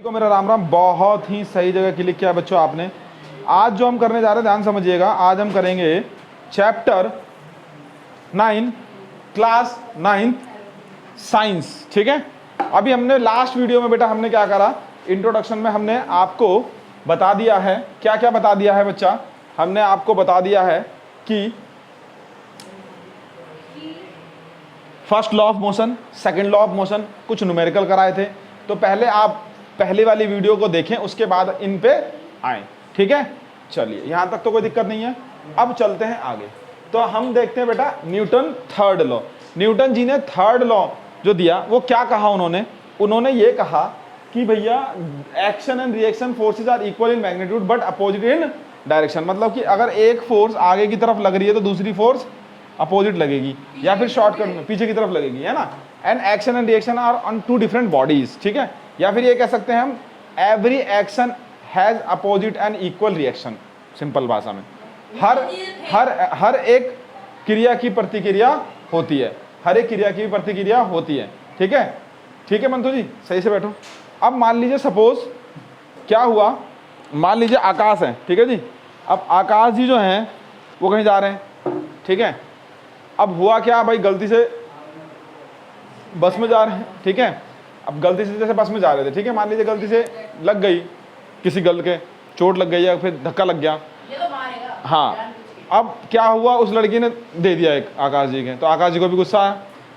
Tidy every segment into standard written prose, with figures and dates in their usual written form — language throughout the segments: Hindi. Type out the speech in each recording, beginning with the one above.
को मेरा राम राम। बहुत ही सही जगह क्लिक किया बच्चों आपने। आज जो हम करने जा रहे हैं ध्यान समझिएगा, आज हम करेंगे चैप्टर 9 क्लास 9 साइंस। ठीक है, अभी हमने लास्ट वीडियो में बेटा हमने क्या करा, इंट्रोडक्शन में हमने आपको बता दिया है, क्या क्या बता दिया है बच्चा, हमने आपको बता दिया है कि first law of motion, second law of motion, कुछ न्यूमेरिकल कराए थे। तो पहले आप पहली वाली वीडियो को देखें, उसके बाद इन पे आए। ठीक है, चलिए यहाँ तक तो कोई दिक्कत नहीं है। अब चलते हैं आगे। तो हम देखते हैं बेटा न्यूटन थर्ड लॉ। न्यूटन जी ने थर्ड लॉ जो दिया वो क्या कहा उन्होंने ये कहा कि भैया action and reaction forces are equal in magnitude but opposite in direction. मतलब कि अगर एक फोर्स आगे की तरफ लग रही है तो दूसरी फोर्स अपोजिट लगेगी, या फिर शॉर्टकट में पीछे की तरफ लगेगी, है ना। And action and reaction are on two different bodies. ठीक है, या फिर ये कह सकते हैं हम every action has opposite and equal reaction. Simple भाषा में हर एक क्रिया की प्रतिक्रिया होती है, हर एक क्रिया की प्रतिक्रिया होती है। ठीक है, ठीक है मंतु जी, सही से बैठो। अब मान लीजिए सपोज क्या हुआ, मान लीजिए आकाश है, ठीक है जी। अब आकाश जी जो हैं वो कहीं जा रहे हैं, ठीक है। अब हुआ क्या भाई, गलती से बस में जा रहे हैं, ठीक है। अब गलती से जैसे बस में जा रहे थे, ठीक है, मान लीजिए गलती से लग गई किसी गर्ल के, चोट लग गई या फिर धक्का लग गया, ये तो मारेगा। हाँ। अब क्या हुआ, उस लड़की ने दे दिया एक आकाश जी के, तो आकाश जी को भी गुस्सा आया।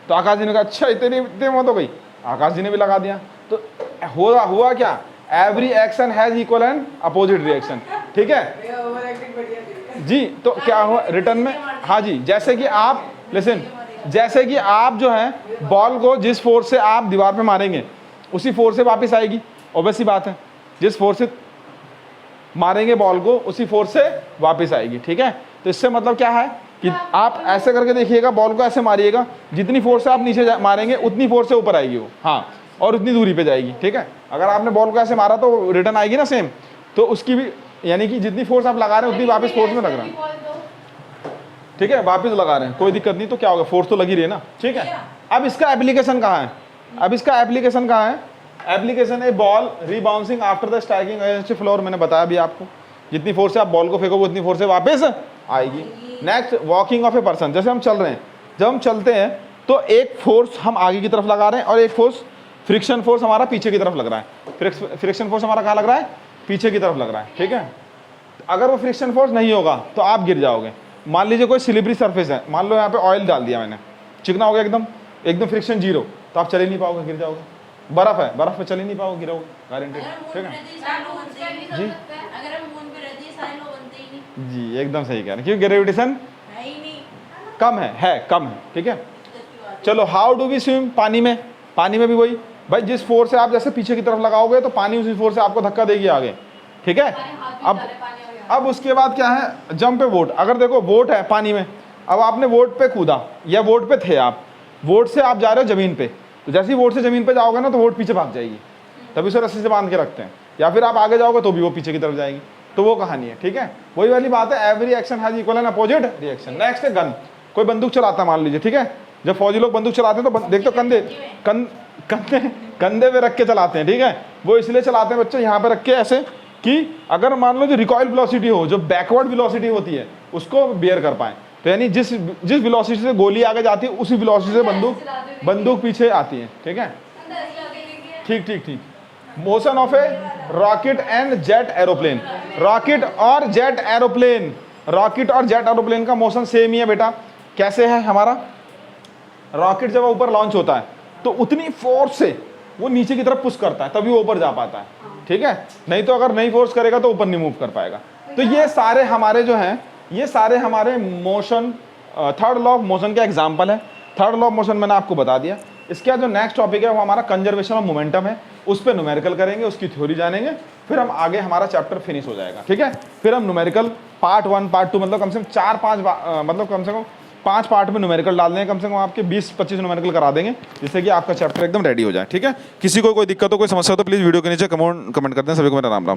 तो आकाश जी ने कहा अच्छा इतनी मौत हो गई, आकाश जी ने भी लगा दिया। तो हुआ क्या, every action has equal and opposite reaction. ठीक है जी। तो क्या हुआ रिटर्न में, हाँ जी, जैसे कि आप लिसन, जैसे कि आप जो है बॉल को जिस फोर्स से आप दीवार पे मारेंगे उसी फोर्स से वापस आएगी, ऑब्वियस सी बात है। जिस फोर्स से मारेंगे बॉल को उसी फोर्स से वापस आएगी। ठीक है, तो इससे मतलब क्या है कि आप ऐसे करके देखिएगा, बॉल को ऐसे मारिएगा, जितनी फोर्स से आप नीचे मारेंगे उतनी फोर्स से ऊपर आएगी वो, हाँ, और उतनी दूरी पे जाएगी। ठीक है, अगर आपने बॉल को ऐसे मारा तो रिटर्न आएगी ना सेम, तो उसकी भी यानी कि जितनी फोर्स आप लगा रहे हैं उतनी वापस फोर्स में लग रहा है। ठीक है, वापस लगा रहे हैं, कोई दिक्कत नहीं, तो क्या होगा, फोर्स तो लगी रही है ना। ठीक है, अब इसका एप्लीकेशन कहाँ है, अब इसका एप्लीकेशन कहाँ है, एप्लीकेशन है ball rebouncing after the striking against floor. मैंने बताया भी आपको, जितनी फोर्स से आप बॉल को फेंकोगे उतनी फोर्स से वापस आएगी। Next, walking of a person, जैसे हम चल रहे हैं, जब हम चलते हैं तो एक फोर्स हम आगे की तरफ लगा रहे हैं और एक फोर्स फ्रिक्शन फोर्स हमारा पीछे की तरफ लग रहा है। फ्रिक्शन फोर्स हमारा कहाँ लग रहा है, पीछे की तरफ लग रहा है। ठीक है, अगर वो फ्रिक्शन फोर्स नहीं होगा तो आप गिर जाओगे। मान लीजिए कोई स्लिपरी सरफेस है, मान लो यहाँ पे ऑयल डाल दिया मैंने, चिकना हो गया एकदम फ्रिक्शन जीरो, तो आप चल ही नहीं पाओगे, गिर जाओगे। बर्फ है, बर्फ पे चल ही नहीं पाओगे, गिरोगे गारंटेड। ठीक है जी, जी एकदम सही कह रहे हैं, क्योंकि ग्रेविटेशन कम है कम है। ठीक है, चलो हाउ डू वी स्विम, पानी में, पानी में भी वही भाई, जिस फोर्स से आप जैसे पीछे की तरफ लगाओगे तो पानी उसी फोर्स से आपको धक्का देगी आगे। ठीक है, अब उसके बाद क्या है, जंप पे बोट। अगर देखो बोट है पानी में, अब आपने बोट पे कूदा या बोट पे थे आप, बोट से आप जा रहे हो जमीन पे, तो जैसे ही बोट से जमीन पे जाओगे ना तो बोट पीछे भाग जाएगी, तभी उसे रस्सी से बांध के रखते हैं। या फिर आप आगे जाओगे तो भी वो पीछे की तरफ जाएगी, तो वो कहानी है। ठीक है, वही वाली बात है, every action has equal and opposite reaction. Next है गन। कोई बंदूक चलाता है मान लीजिए, ठीक है, जब फौजी लोग बंदूक चलाते हैं तो देख तो कंधे पे रख के चलाते हैं। ठीक है, वो इसलिए चलाते हैं बच्चे यहाँ पे रख के ऐसे कि अगर मान लो जो रिकॉइल वेलोसिटी हो, जो बैकवर्ड वेलोसिटी होती है, उसको बेयर कर पाए। तो यानी जिस वेलोसिटी से गोली आगे जाती है उसी वेलोसिटी से बंदूक पीछे आती है। ठीक है, ठीक। Motion of A rocket and jet aeroplane. Rocket और जेट एरोप्लेन का मोशन सेम ही है बेटा। कैसे है हमारा, रॉकेट जब ऊपर लॉन्च होता है तो उतनी फोर्स से वो नीचे की तरफ पुश करता है, तभी वो ऊपर जा पाता है। ठीक है, नहीं तो अगर नहीं फोर्स करेगा तो ऊपर नहीं मूव कर पाएगा। तो ये सारे हमारे जो हैं, ये सारे हमारे motion, third law of motion के एग्जाम्पल है। थर्ड लॉ ऑफ मोशन मैंने आपको बता दिया। इसके बाद जो नेक्स्ट टॉपिक है वो हमारा कंजर्वेशन ऑफ मोमेंटम है, उस पर न्यूमेरिकल करेंगे, उसकी थ्योरी जानेंगे, फिर हम आगे हमारा चैप्टर फिनिश हो जाएगा। ठीक है, फिर हम न्यूमेरिकल पार्ट 1 पार्ट 2 मतलब कम से कम 4-5 मतलब कम से कम 5 पार्ट में न्यूमेरिकल डाल देंगे, कम से कम आपके 20-25 न्यूमेरिकल करा देंगे, जिससे कि आपका चैप्टर एकदम रेडी हो जाए। ठीक है, किसी को कोई दिक्कत हो, कोई समस्या हो तो प्लीज़ वीडियो के नीचे कमेंट कर दें। सभी को मेरा राम राम।